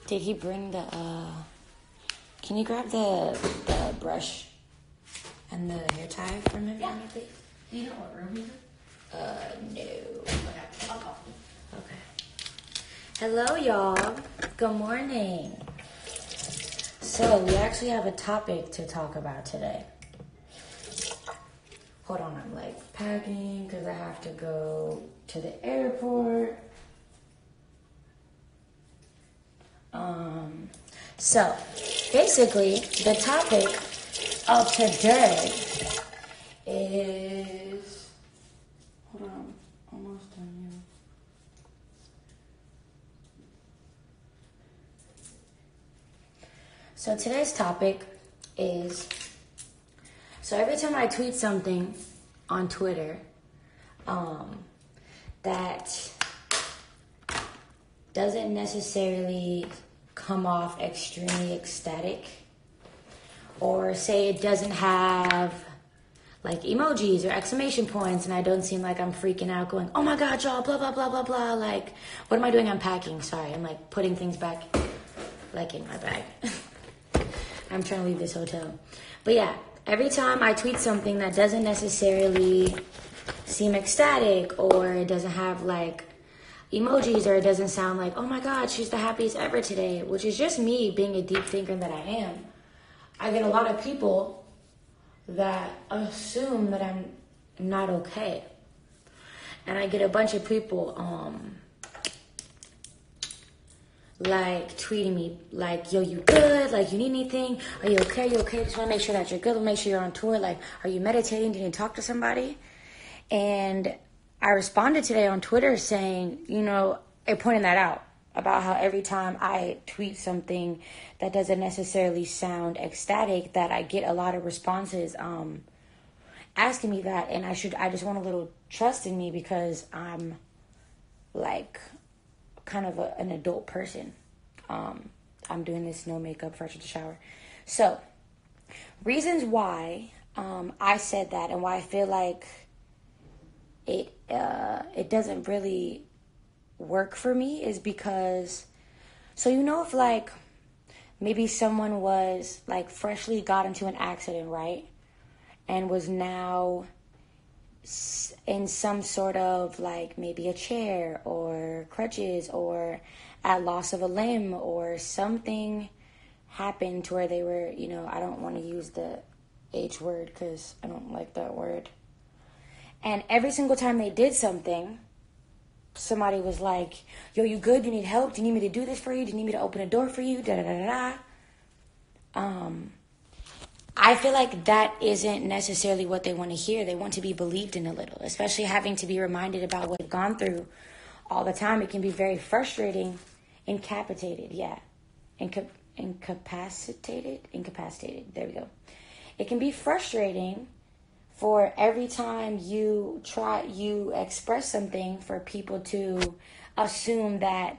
Did he bring the, can you grab the brush and the hair tie from him? Yeah. Do you know what room he's in? No. Okay, I'll call. Okay. Hello, y'all. Good morning. So, we actually have a topic to talk about today. Hold on, I'm like packing because I have to go to the airport. So, basically, the topic of today is, hold on, almost done here. So today's topic is, so every time I tweet something on Twitter that doesn't necessarily come off extremely ecstatic, or say it doesn't have like emojis or exclamation points, and I don't seem like I'm freaking out going, oh my god, y'all, blah, blah, blah, blah, blah. Like, what am I doing? I'm packing. Sorry, I'm like putting things back like in my bag. I'm trying to leave this hotel. But yeah, every time I tweet something that doesn't necessarily seem ecstatic, or it doesn't have like emojis, or it doesn't sound like, oh my god, she's the happiest ever today, which is just me being a deep thinker that I am, I get a lot of people that assume that I'm not okay. And I get a bunch of people like tweeting me like, yo, you good? Like, you need anything? Are you okay? You okay? Just want to make sure that you're good. Make sure you're on tour. Like, are you meditating? Did you talk to somebody? And I responded today on Twitter saying, pointing that out about how every time I tweet something that doesn't necessarily sound ecstatic, that I get a lot of responses asking me that, and I just want a little trust in me, because I'm like kind of an adult person. I'm doing this no makeup, fresh in the shower. So, reasons why I said that, and why I feel like it doesn't really work for me, is because, so if like maybe someone was like freshly got into an accident, right, and was now in some sort of like maybe a chair or crutches, or at loss of a limb, or something happened to where they were, I don't want to use the H word because I don't like that word. And every single time they did something, somebody was like, yo, you good? You need help? Do you need me to do this for you? Do you need me to open a door for you? I feel like that isn't necessarily what they want to hear. They want to be believed in a little, especially having to be reminded about what they've gone through all the time. It can be very frustrating. Incapacitated. There we go. It can be frustrating for every time you express something, for people to assume that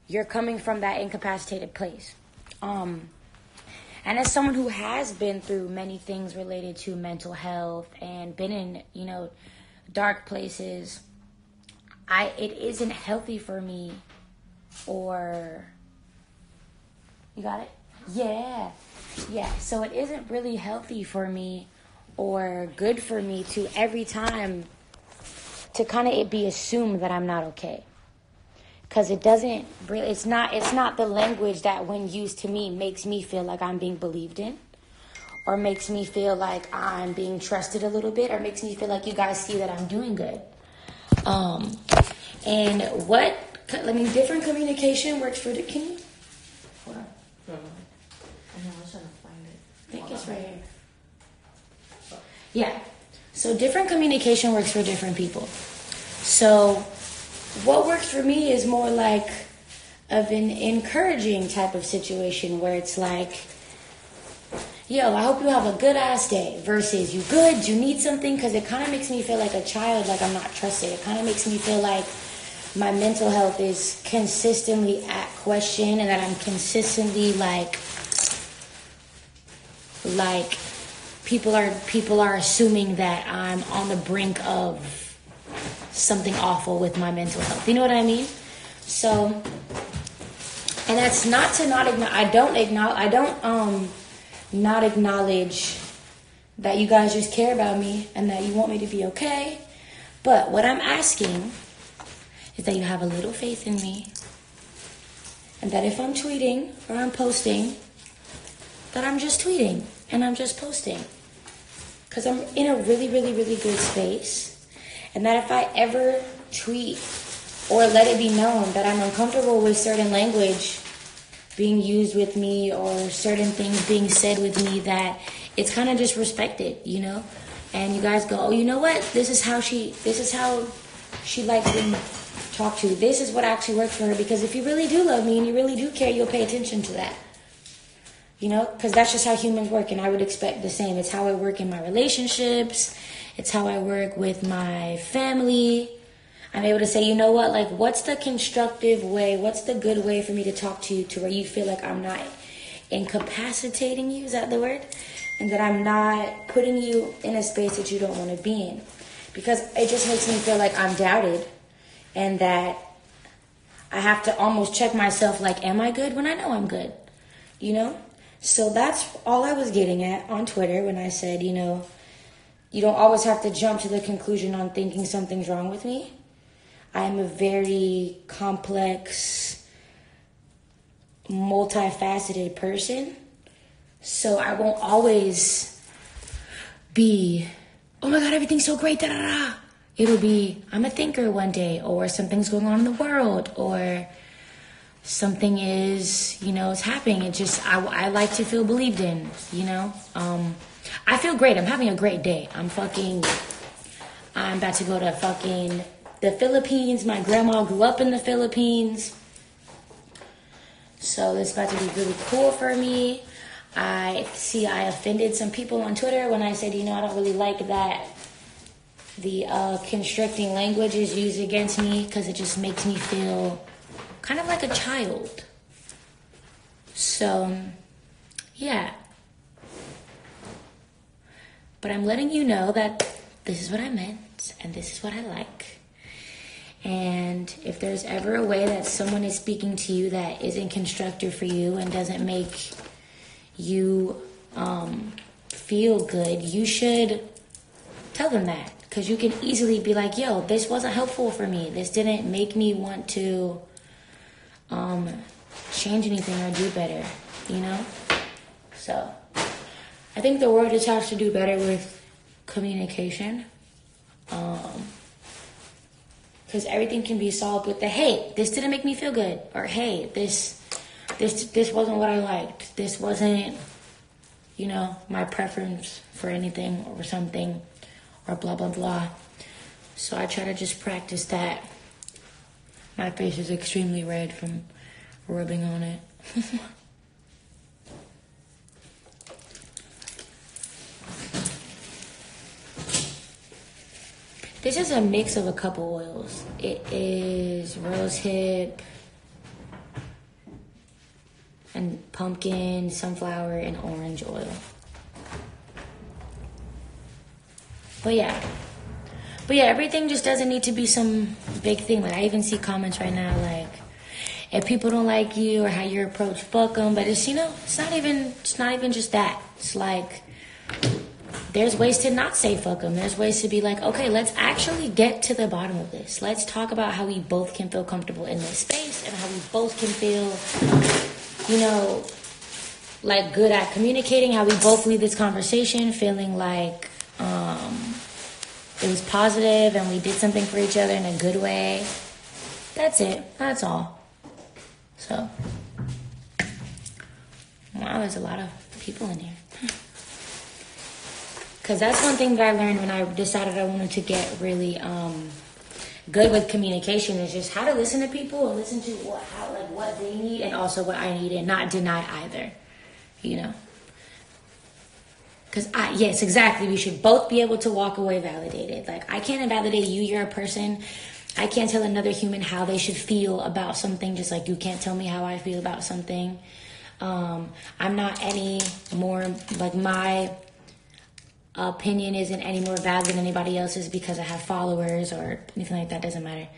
you're coming from that incapacitated place. And as someone who has been through many things related to mental health and been in, dark places, it isn't healthy for me, or, you got it? Yeah. So it isn't really healthy for me or good for me to every time to kind of be assumed that I'm not okay. Because it doesn't really, it's not the language that when used to me makes me feel like I'm being believed in, or makes me feel like I'm being trusted a little bit, or makes me feel like you guys see that I'm doing good. Different communication works for hold on. I was trying to find it. I think it's right here. Yeah. So different communication works for different people. So what works for me is more like of an encouraging type of situation, where it's like, yo, I hope you have a good ass day, versus you good, do you need something? Because it kind of makes me feel like a child, like I'm not trusted. It kind of makes me feel like my mental health is consistently at question, and that I'm consistently like people are assuming that I'm on the brink of something awful with my mental health. You know what I mean? So And that's not to not acknowledge. I don't not acknowledge that you guys just care about me and that you want me to be okay. But what I'm asking is that you have a little faith in me, and that if I'm tweeting or I'm posting, that I'm just tweeting and I'm just posting. Because I'm in a really, really, really good space. And that if I ever tweet or let it be known that I'm uncomfortable with certain language being used with me or certain things being said with me, that it's kind of just respected, you know? And you guys go, oh, you know what? This is how she likes being talked to. This is what actually works for her. Because if you really do love me and you really do care, you'll pay attention to that. You know? Because that's just how humans work, and I would expect the same. It's how I work in my relationships. It's how I work with my family. I'm able to say, you know what, like, what's the constructive way, what's the good way for me to talk to you to where you feel like I'm not incapacitating you, is that the word? And that I'm not putting you in a space that you don't want to be in. Because it just makes me feel like I'm doubted, and that I have to almost check myself like, am I good when I know I'm good? You know? So that's all I was getting at on Twitter when I said, you know, you don't always have to jump to the conclusion on thinking something's wrong with me. I am a very complex, multifaceted person. So I won't always be, oh my God, everything's so great, da da da. It'll be, I'm a thinker one day, or something's going on in the world, or something is, you know, it's happening. It just, I like to feel believed in, you know. I feel great. I'm having a great day. I'm about to go to the Philippines. My grandma grew up in the Philippines. So it's about to be really cool for me. I offended some people on Twitter when I said, you know, I don't really like that the constricting language is used against me, because it just makes me feel kind of like a child. So, yeah. But I'm letting you know that this is what I meant, and this is what I like. And if there's ever a way that someone is speaking to you that isn't constructive for you and doesn't make you feel good, you should tell them that. Because you can easily be like, yo, this wasn't helpful for me. This didn't make me want to change anything or do better, you know? So I think the world just has to do better with communication. Because everything can be solved with the, hey, this didn't make me feel good. Or, hey, this wasn't what I liked. This wasn't, you know, my preference for anything or something, or blah, blah, blah. So I try to just practice that. My face is extremely red from rubbing on it. This is a mix of a couple oils. It is rosehip and pumpkin, sunflower, and orange oil. But yeah, everything just doesn't need to be some big thing. Like, I even see comments right now like, if people don't like you or how you approach, fuck them. But it's, you know, it's not even just that. It's like, there's ways to not say fuck them. There's ways to be like, okay, let's actually get to the bottom of this. Let's talk about how we both can feel comfortable in this space, and how we both can feel, you know, like good at communicating, how we both leave this conversation feeling like it was positive and we did something for each other in a good way. That's it. That's all. So, wow, there's a lot of people in here. Because that's one thing that I learned when I decided I wanted to get really good with communication, is just how to listen to people and listen to what they need and also what I need, and not deny either, you know. Because yes, exactly, we should both be able to walk away validated. Like, I can't invalidate you, you're a person. I can't tell another human how they should feel about something, just like you can't tell me how I feel about something. I'm not any more, like, my opinion isn't any more valid than anybody else's because I have followers or anything like that. Doesn't matter.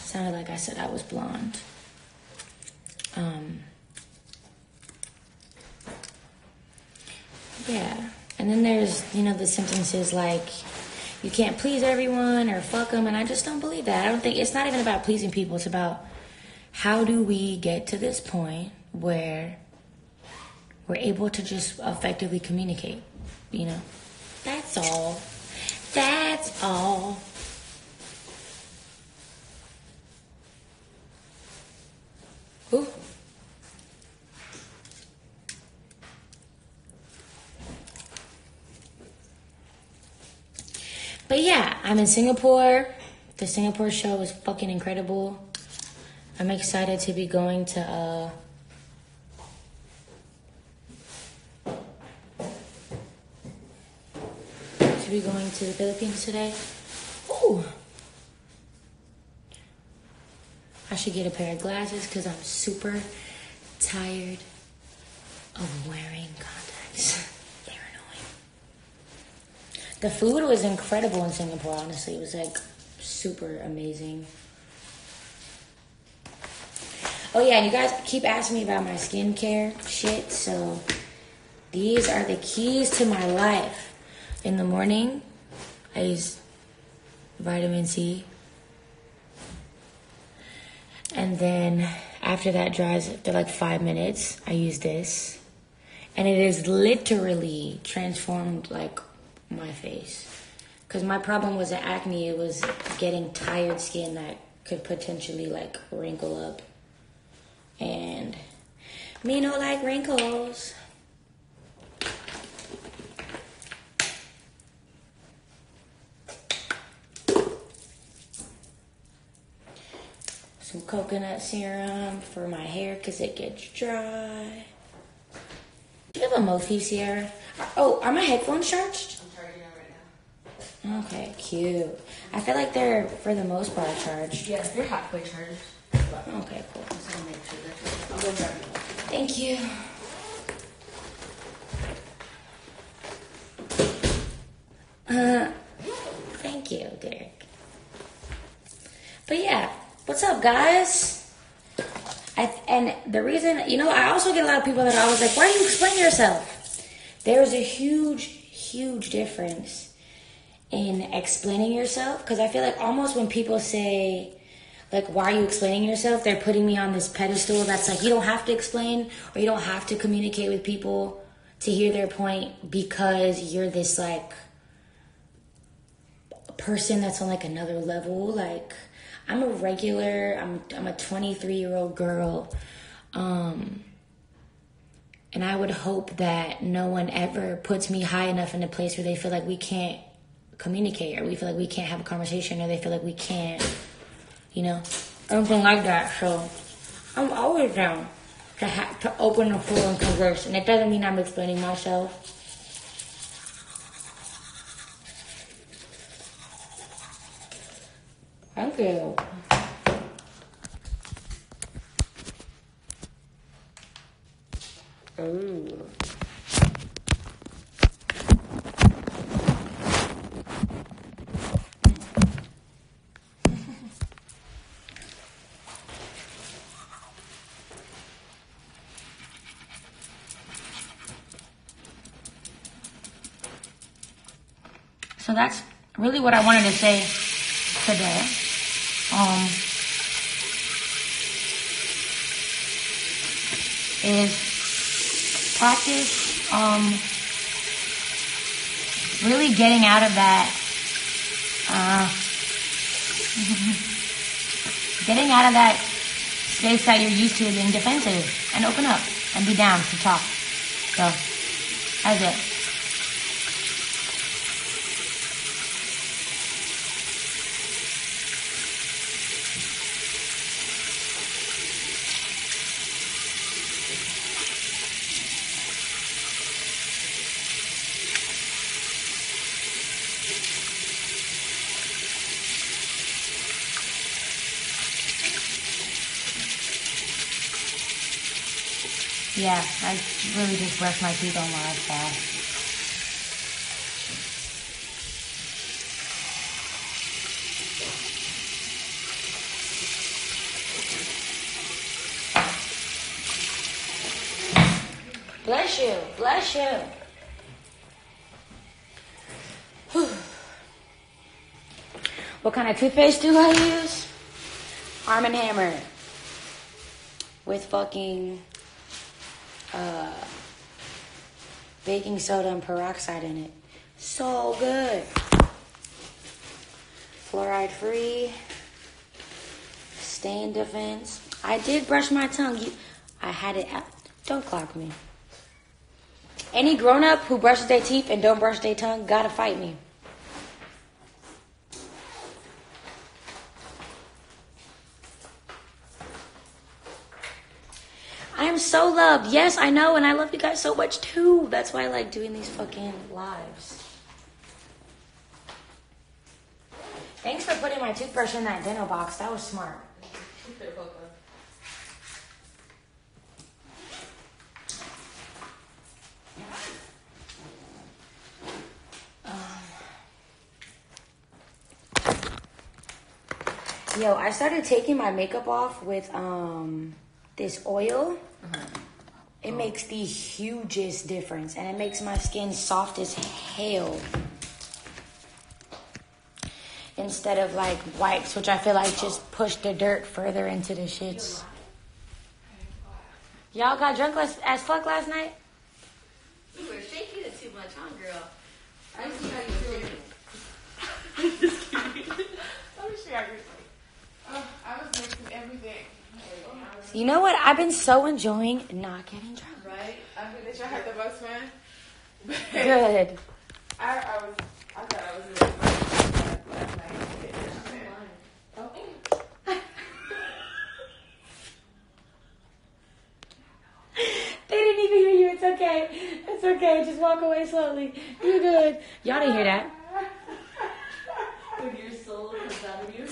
sounded like I said I was blonde. Yeah. And then there's, the sentences like, you can't please everyone or fuck them. And I just don't believe that. I don't think, it's not even about pleasing people. It's about how do we get to this point where we're able to just effectively communicate, That's all. That's all. Ooh. But yeah, I'm in Singapore. The Singapore show was fucking incredible. I'm excited to be going to the Philippines today. Ooh. I should get a pair of glasses because I'm super tired of wearing contacts. They're annoying. The food was incredible in Singapore, honestly. It was like super amazing. Oh yeah, and you guys keep asking me about my skincare shit, so these are the keys to my life. In the morning, I use vitamin C. And then after that dries, after like 5 minutes, I use this. And it has literally transformed like my face. Because my problem wasn't acne, it was getting tired skin that could potentially like wrinkle up. And me no like wrinkles. Some coconut serum for my hair because it gets dry. Do you have a Mophie, Sierra? Oh, are my headphones charged? I'm charging them right now. Okay, cute. I feel like they're, for the most part, charged. Yes, they're halfway charged. Okay, cool. Just gonna make sure that I'll go grab you. Thank you. Thank you, Derek. But yeah, what's up, guys? And the reason, I also get a lot of people that are always like, why do you explain yourself? There's a huge difference in explaining yourself, because I feel like almost when people say, like, why are you explaining yourself? They're putting me on this pedestal that's like, you don't have to explain or you don't have to communicate with people to hear their point because you're this, like, person that's on, like, another level. Like, I'm a regular, I'm a 23-year-old girl. And I would hope that no one ever puts me high enough in a place where they feel like we can't communicate or we feel like we can't have a conversation or they feel like we can't, anything like that. So I'm always down to open the floor and converse. And it doesn't mean I'm explaining myself. Thank you. Ooh. So that's really what I wanted to say today. Is practice really getting out of that space that you're used to being defensive, and open up and be down to talk. So that's it. Yeah, I really just brushed my teeth on last fall. Bless you. Bless you. Whew. What kind of toothpaste do I use? Arm & Hammer. With fucking baking soda and peroxide in it. So good. Fluoride free. Stain defense. I did brush my tongue. I had it out. Don't clock me. Any grown-up who brushes their teeth and don't brush their tongue gotta fight me. I am so loved. Yes, I know, and I love you guys so much too. That's why I like doing these fucking lives. Thanks for putting my toothbrush in that dental box. That was smart. Yo, I started taking my makeup off with this oil. It makes the hugest difference, and it makes my skin soft as hell. Instead of like wipes, which I feel like just push the dirt further into the shits. Y'all got drunk as fuck last night? You were shaking it too much, huh, girl? I see how you feel. Just kidding. Let me see how you feel. I was mixing everything. You know what? I've been so enjoying not getting drunk. Right? I think that y'all had the most fun. Good. I thought I was really fun last night. Oh. They didn't even hear you. It's okay. It's okay. Just walk away slowly. You're good. Y'all didn't hear that. When your soul comes out of you.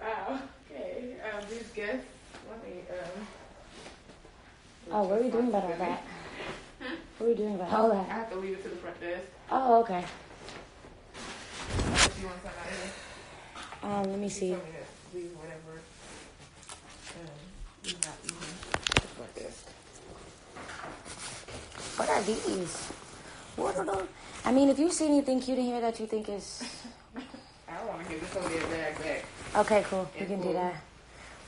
Wow. Okay. These guests. Let me. Oh, what are we doing about all that? What are we doing about all I that? have to leave it to the front desk. Oh, okay. If you want something out here. Let me see. Tell me to leave whatever. You're not eating to the front desk. What are these? What are those? I mean, if you see anything cute in here that you think is... I want to give this whole bag back. Okay, cool. We can do that.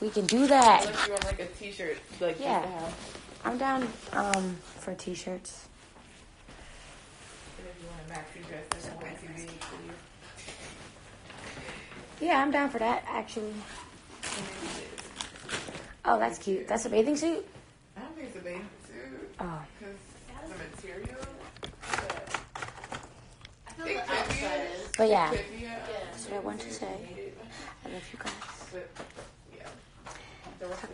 We can do that. Unless you want like a t-shirt, like Yeah. just to have. I'm down for t-shirts. And if you want a maxi dress, that's way too big for you. Yeah, I'm down for that, actually. Oh, that's cute. That's a bathing suit? I don't think it's a bathing suit. Oh. Because the material. I feel the outside is. But yeah, Yeah. that's what I want to say. I love you guys. But, yeah. The rest of